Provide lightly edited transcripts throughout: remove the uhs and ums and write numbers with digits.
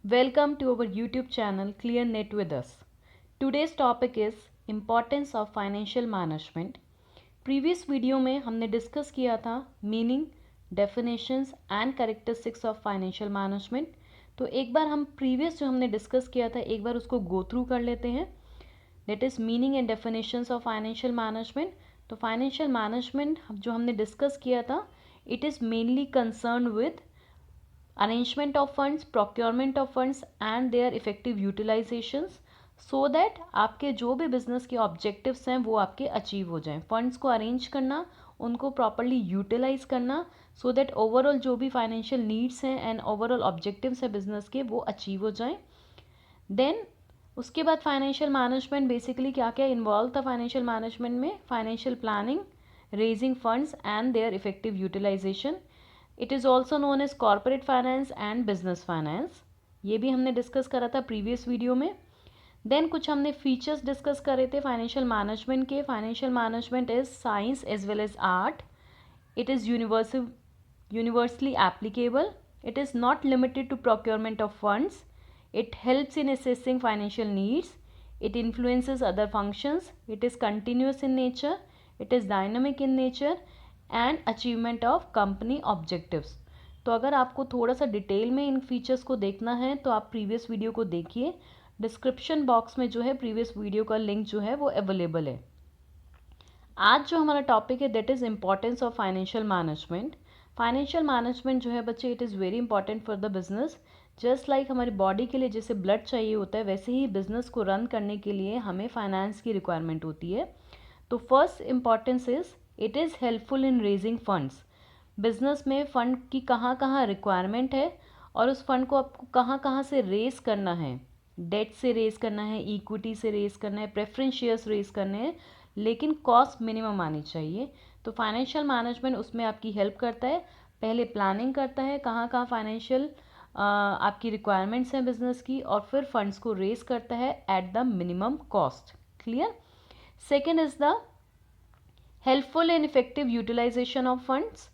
Welcome to our YouTube channel ClearNet with us. Today's topic is Importance of Financial Management. Previous video में हमने discuss किया था meaning, definitions and characteristics of financial management. तो एक बार हम previous जो हमने डिस्कस किया था एक बार उसको गो थ्रू कर लेते हैं. That is meaning and definitions of financial management. तो फाइनेंशियल मैनेजमेंट जो हमने डिस्कस किया था it is mainly concern with arrangement of funds, procurement of funds and their effective utilizations so that आपके जो भी बिजनेस के ऑब्जेक्टिव्स हैं वो आपके अचीव हो जाएं. फंड्स को अरेंज करना, उनको प्रॉपरली यूटिलाइज करना सो दैट ओवरऑल जो भी फाइनेंशियल नीड्स हैं एंड ओवरऑल ऑब्जेक्टिव्स हैं बिजनेस के वो अचीव हो जाएं. देन उसके बाद फाइनेंशियल मैनेजमेंट बेसिकली क्या क्या इन्वॉल्व था फाइनेंशियल मैनेजमेंट में, financial planning, raising funds and their effective utilization. It is also known as corporate finance and business finance. ये भी हमने डिस्कस करा था प्रीवियस वीडियो में. देन कुछ हमने फीचर्स डिस्कस करे थे फाइनेंशियल मैनेजमेंट के. Financial management is science as well as art. It is universally applicable. It is not limited to procurement of funds. It helps in assessing financial needs. It influences other functions. It is continuous in nature. It is dynamic in nature and achievement of company objectives. तो अगर आपको थोड़ा सा detail में इन features को देखना है तो आप प्रीवियस वीडियो को देखिए. डिस्क्रिप्शन बॉक्स में जो है प्रीवियस वीडियो का लिंक जो है वो अवेलेबल है. आज जो हमारा टॉपिक है that is importance of financial management. Financial management जो है बच्चे it is very important for the business. Just like हमारी बॉडी के लिए जैसे ब्लड चाहिए होता है वैसे ही बिजनेस को रन करने के लिए हमें फाइनेंस की रिक्वायरमेंट होती है. तो first importance is it is helpful in raising funds. Business में फ़ंड की कहाँ कहाँ रिक्वायरमेंट है और उस फंड को आपको कहाँ कहाँ से रेज करना है. डेट से रेज करना है, इक्विटी से रेज करना है, प्रेफरेंस शेयर्स रेज करने हैं, लेकिन कॉस्ट मिनिमम आनी चाहिए. तो फाइनेंशियल मैनेजमेंट उसमें आपकी हेल्प करता है. पहले प्लानिंग करता है कहाँ कहाँ फाइनेंशियल आपकी रिक्वायरमेंट्स हैं बिजनेस की और फिर फंड्स को रेज करता है at the minimum cost. Clear. Second is the helpful and effective utilization of funds.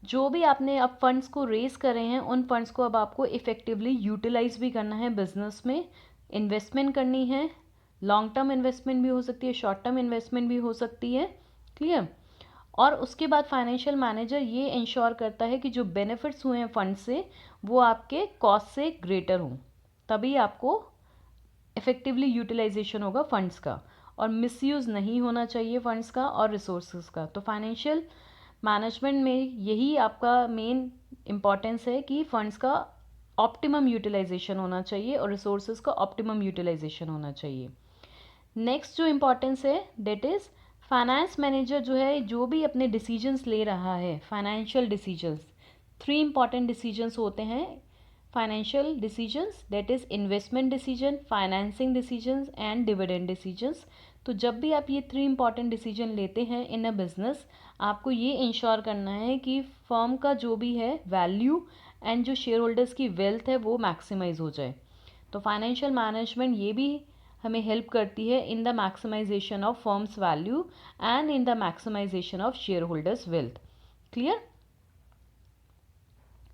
जो भी आपने अब फंड्स को रेज करे हैं उन फंड्स को अब आपको इफेक्टिवली यूटिलाइज भी करना है बिजनेस में. इन्वेस्टमेंट करनी है. लॉन्ग टर्म इन्वेस्टमेंट भी हो सकती है, शॉर्ट टर्म इन्वेस्टमेंट भी हो सकती है. क्लियर. और उसके बाद फाइनेंशियल मैनेजर ये इंश्योर करता है कि जो बेनिफिट्स हुए हैं फंड से वो आपके कॉस्ट से ग्रेटर हों, तभी आपको इफेक्टिवली यूटिलाइजेशन होगा फंड्स का और मिसयूज़ नहीं होना चाहिए फंड्स का और रिसोर्सेज का. तो फाइनेंशियल मैनेजमेंट में यही आपका मेन इम्पॉर्टेंस है कि फंड्स का ऑप्टिमम यूटिलाइजेशन होना चाहिए और रिसोर्सेज का ऑप्टिमम यूटिलाइजेशन होना चाहिए. नेक्स्ट जो इम्पॉर्टेंस है डेट इज़ फाइनेंस मैनेजर जो है जो भी अपने डिसीजंस ले रहा है, फाइनेंशियल डिसीजंस, 3 इंपॉर्टेंट डिसीजंस होते हैं financial decisions. That is investment decision, financing decisions and dividend decisions. तो जब भी आप ये 3 इंपॉर्टेंट डिसीजन लेते हैं इन अ बिजनेस आपको ये इंश्योर करना है कि फर्म का जो भी है वैल्यू एंड जो शेयर होल्डर्स की वेल्थ है वो मैक्सिमाइज हो जाए. तो फाइनेंशियल मैनेजमेंट ये भी हमें हेल्प करती है in the maximization of firms value and in the maximization of shareholders wealth. Clear.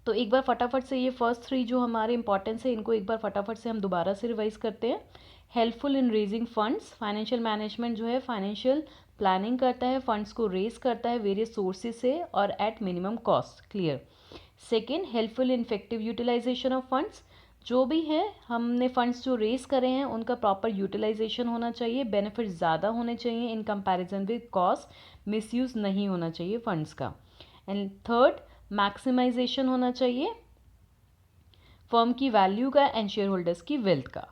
तो एक बार फटाफट से ये फर्स्ट 3 जो हमारे इंपॉर्टेंस है इनको एक बार फटाफट से हम दोबारा से रिवाइज करते हैं. Helpful in raising funds. Financial management जो है फाइनेंशियल प्लानिंग करता है, फंड्स को रेज करता है वेरियस सोर्सेज से और at minimum cost. Clear. Second, helpful in effective utilization of funds. जो भी है हमने फंड्स जो रेज करे हैं उनका प्रॉपर यूटिलाइजेशन होना चाहिए, बेनिफिट ज़्यादा होने चाहिए in comparison with cost, misuse नहीं होना चाहिए फंड्स का. एंड थर्ड, मैक्सिमाइजेशन होना चाहिए फर्म की वैल्यू का एंड शेयर होल्डर्स की वेल्थ का.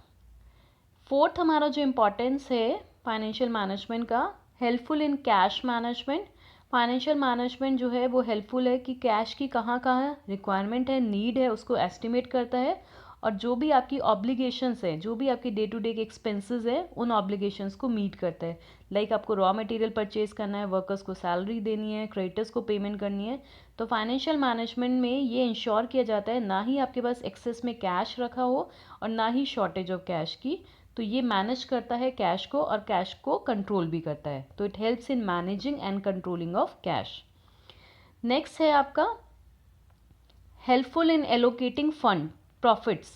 फोर्थ हमारा जो इम्पोर्टेंस है फाइनेंशियल मैनेजमेंट का, helpful in cash management. Financial management जो है वो हेल्पफुल है कि कैश की कहाँ कहाँ रिक्वायरमेंट है, नीड है, उसको एस्टिमेट करता है और जो भी आपकी ऑब्लिगेशंस हैं, जो भी आपकी डे टू डे के एक्सपेंसेस है उन ऑब्लिगेशंस को मीट करता है. लाइक आपको रॉ मटेरियल परचेज करना है, वर्कर्स को सैलरी देनी है, क्रेडिटर्स को पेमेंट करनी है. तो फाइनेंशियल मैनेजमेंट में ये इंश्योर किया जाता है ना ही आपके पास एक्सेस में कैश रखा हो और ना ही शॉर्टेज ऑफ कैश की. तो ये मैनेज करता है कैश को और कैश को कंट्रोल भी करता है. तो it helps in managing and controlling of cash. Next है आपका helpful in allocating fund profits.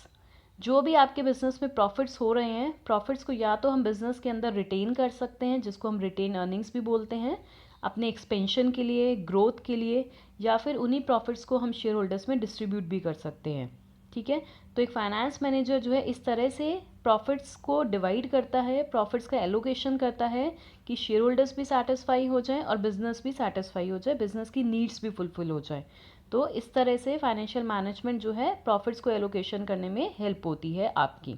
जो भी आपके बिज़नेस में प्रॉफिट्स हो रहे हैं, प्रॉफिट्स को या तो हम बिज़नेस के अंदर रिटेन कर सकते हैं, जिसको हम रिटेन अर्निंग्स भी बोलते हैं, अपने एक्सपेंशन के लिए, ग्रोथ के लिए, या फिर उन्हीं प्रॉफिट्स को हम शेयर होल्डर्स में डिस्ट्रीब्यूट भी कर सकते हैं। ठीक है, तो एक फाइनेंस मैनेजर जो है इस तरह से प्रॉफिट्स को डिवाइड करता है, प्रॉफिट्स का एलोकेशन करता है कि शेयर होल्डर्स भी सेटिस्फाई हो जाए और बिजनेस भी सेटिस्फाई हो जाए, बिजनेस की नीड्स भी फुलफिल हो जाए। तो इस तरह से फाइनेंशियल मैनेजमेंट जो है प्रॉफिट्स को एलोकेशन करने में हेल्प होती है आपकी।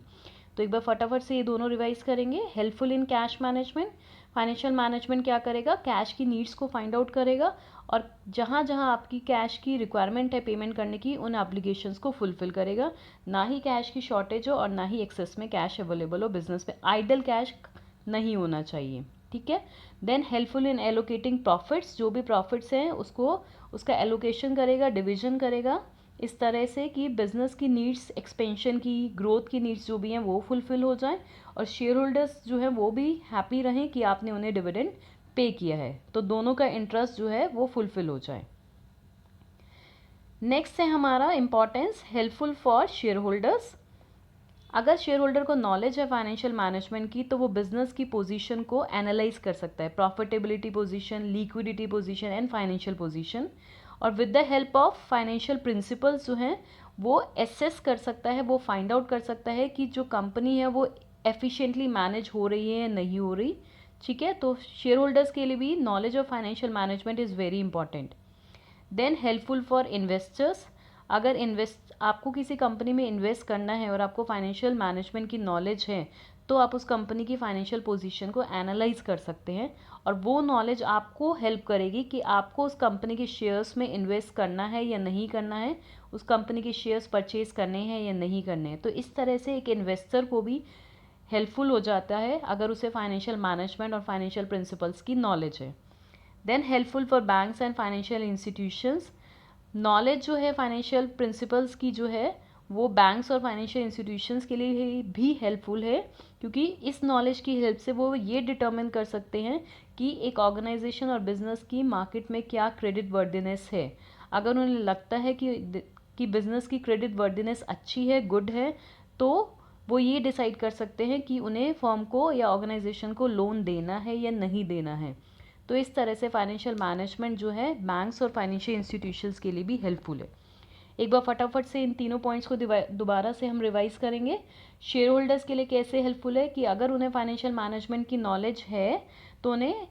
तो एक बार फटाफट से ये दोनों रिवाइज करेंगे। Helpful in cash management, financial management क्या करेगा, कैश की नीड्स को फाइंड आउट करेगा और जहाँ जहाँ आपकी कैश की रिक्वायरमेंट है पेमेंट करने की, उन एप्लीकेशंस को फुलफिल करेगा। ना ही कैश की शॉर्टेज हो और ना ही एक्सेस में कैश अवेलेबल हो, बिजनेस में आइडल कैश नहीं होना चाहिए। ठीक है, then helpful in allocating profits, जो भी प्रॉफिट्स हैं उसका एलोकेशन करेगा, डिवीजन करेगा इस तरह से कि बिजनेस की नीड्स, एक्सपेंशन की, ग्रोथ की नीड्स जो भी हैं वो फुलफिल हो जाएं और शेयर होल्डर्स जो है वो भी हैप्पी रहें कि आपने उन्हें डिविडेंड पे किया है, तो दोनों का इंटरेस्ट जो है वो फुलफिल हो जाए। नेक्स्ट है हमारा importance helpful for share holders. अगर शेयर होल्डर को नॉलेज है फाइनेंशियल मैनेजमेंट की, तो वो बिजनेस की पोजीशन को एनालाइज कर सकता है, profitability position, liquidity position and financial position, और with the help of financial principles जो हैं वो एसेस कर सकता है, वो फाइंड आउट कर सकता है कि जो कंपनी है वो एफिशिएंटली मैनेज हो रही है या नहीं हो रही। ठीक है, तो शेयर होल्डर्स के लिए भी knowledge of financial management is very important. Then helpful for investors, अगर आपको किसी कंपनी में इन्वेस्ट करना है और आपको फाइनेंशियल मैनेजमेंट की नॉलेज है, तो आप उस कंपनी की फाइनेंशियल पोजीशन को एनालाइज कर सकते हैं और वो नॉलेज आपको हेल्प करेगी कि आपको उस कंपनी के शेयर्स में इन्वेस्ट करना है या नहीं करना है, उस कंपनी के शेयर्स परचेज करने हैं या नहीं करने हैं। तो इस तरह से एक इन्वेस्टर को भी हेल्पफुल हो जाता है अगर उसे फाइनेंशियल मैनेजमेंट और फाइनेंशियल प्रिंसिपल्स की नॉलेज है। Then helpful for banks and financial institutions, knowledge जो है फाइनेंशियल प्रिंसिपल्स की जो है वो बैंक्स और फाइनेंशियल इंस्टीट्यूशंस के लिए भी हेल्पफुल है, क्योंकि इस नॉलेज की हेल्प से वो ये डिटर्मिन कर सकते हैं कि एक ऑर्गेनाइजेशन और बिजनेस की मार्केट में क्या क्रेडिट वर्दीनेस है। अगर उन्हें लगता है कि बिजनेस की क्रेडिट वर्दीनेस अच्छी है, गुड है, तो वो ये डिसाइड कर सकते हैं कि उन्हें फर्म को या ऑर्गेनाइजेशन को लोन देना है या नहीं देना है। तो इस तरह से फाइनेंशियल मैनेजमेंट जो है बैंक्स और फाइनेंशियल इंस्टीट्यूशंस के लिए भी हेल्पफुल है। एक बार फटाफट से इन तीनों पॉइंट्स को दोबारा से हम रिवाइज करेंगे। शेयर होल्डर्स के लिए कैसे हेल्पफुल है कि अगर उन्हें फाइनेंशियल मैनेजमेंट की नॉलेज है तो उन्हें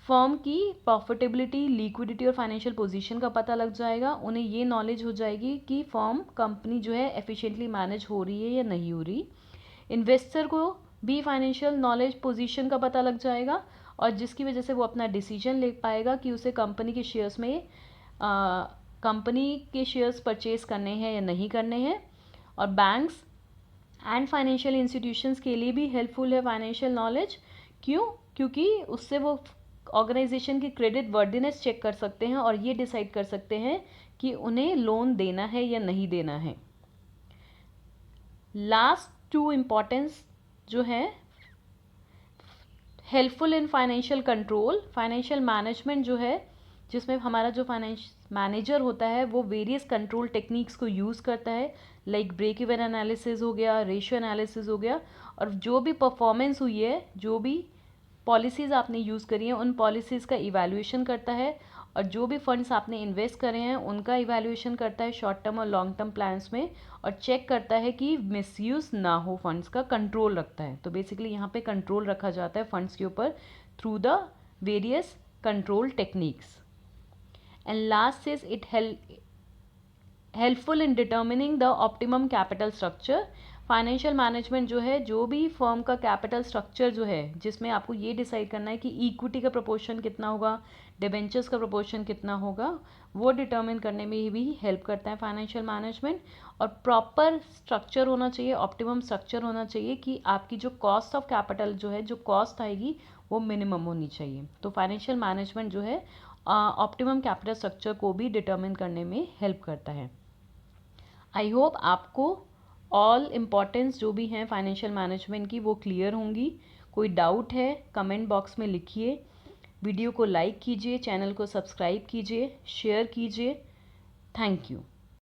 फर्म की प्रॉफिटेबिलिटी, लिक्विडिटी और फाइनेंशियल पोजीशन का पता लग जाएगा। उन्हें ये नॉलेज हो जाएगी कि फर्म, कंपनी जो है एफिशिएंटली मैनेज हो रही है या नहीं हो रही। इन्वेस्टर को भी फाइनेंशियल नॉलेज, पोजीशन का पता लग जाएगा और जिसकी वजह से वो अपना डिसीजन ले पाएगा कि उसे कंपनी के शेयर्स में कंपनी के शेयर्स परचेज करने हैं या नहीं करने हैं। और बैंक्स एंड फाइनेंशियल इंस्टीट्यूशंस के लिए भी हेल्पफुल है फाइनेंशियल नॉलेज। क्यों? क्योंकि उससे वो ऑर्गेनाइजेशन की क्रेडिट वर्दीनेस चेक कर सकते हैं और ये डिसाइड कर सकते हैं कि उन्हें लोन देना है या नहीं देना है। लास्ट टू इम्पॉर्टेंस जो है helpful in financial control, financial management जो है जिसमें हमारा जो फाइनेंस मैनेजर होता है वो वेरियस कंट्रोल टेक्निक्स को यूज़ करता है, लाइक ब्रेक इवन एनालिसिस हो गया, रेशियो एनालिसिस हो गया, और जो भी परफॉर्मेंस हुई है, जो भी पॉलिसीज़ आपने यूज़ करी हैं उन पॉलिसीज़ का इवैल्यूएशन करता है और जो भी फंड्स आपने इन्वेस्ट करे हैं उनका इवैल्यूएशन करता है शॉर्ट टर्म और लॉन्ग टर्म प्लान्स में, और चेक करता है कि मिसयूज़ ना हो, फंड्स का कंट्रोल रखता है। तो बेसिकली यहाँ पे कंट्रोल रखा जाता है फंड्स के ऊपर through the various control techniques. And last is it helpful in determining the optimum capital structure. Financial management जो है, जो भी फर्म का कैपिटल स्ट्रक्चर जो है जिसमें आपको ये डिसाइड करना है कि इक्विटी का प्रोपोर्शन कितना होगा, डिबेंचर्स का प्रोपोर्शन कितना होगा, वो डिटर्मिन करने में भी हेल्प करता है फाइनेंशियल मैनेजमेंट। और प्रॉपर स्ट्रक्चर होना चाहिए, ऑप्टिमम स्ट्रक्चर होना चाहिए कि आपकी जो कॉस्ट ऑफ कैपिटल जो है, जो कॉस्ट आएगी वो मिनिमम होनी चाहिए। तो फाइनेंशियल मैनेजमेंट जो है ऑप्टिमम कैपिटल स्ट्रक्चर को भी डिटर्मिन करने में हेल्प करता है। आई होप आपको ऑल इम्पॉर्टेंस जो भी हैं फाइनेंशियल मैनेजमेंट की वो क्लियर होंगी। कोई डाउट है कमेंट बॉक्स में लिखिए। वीडियो को लाइक कीजिए, चैनल को सब्सक्राइब कीजिए, शेयर कीजिए। Thank you.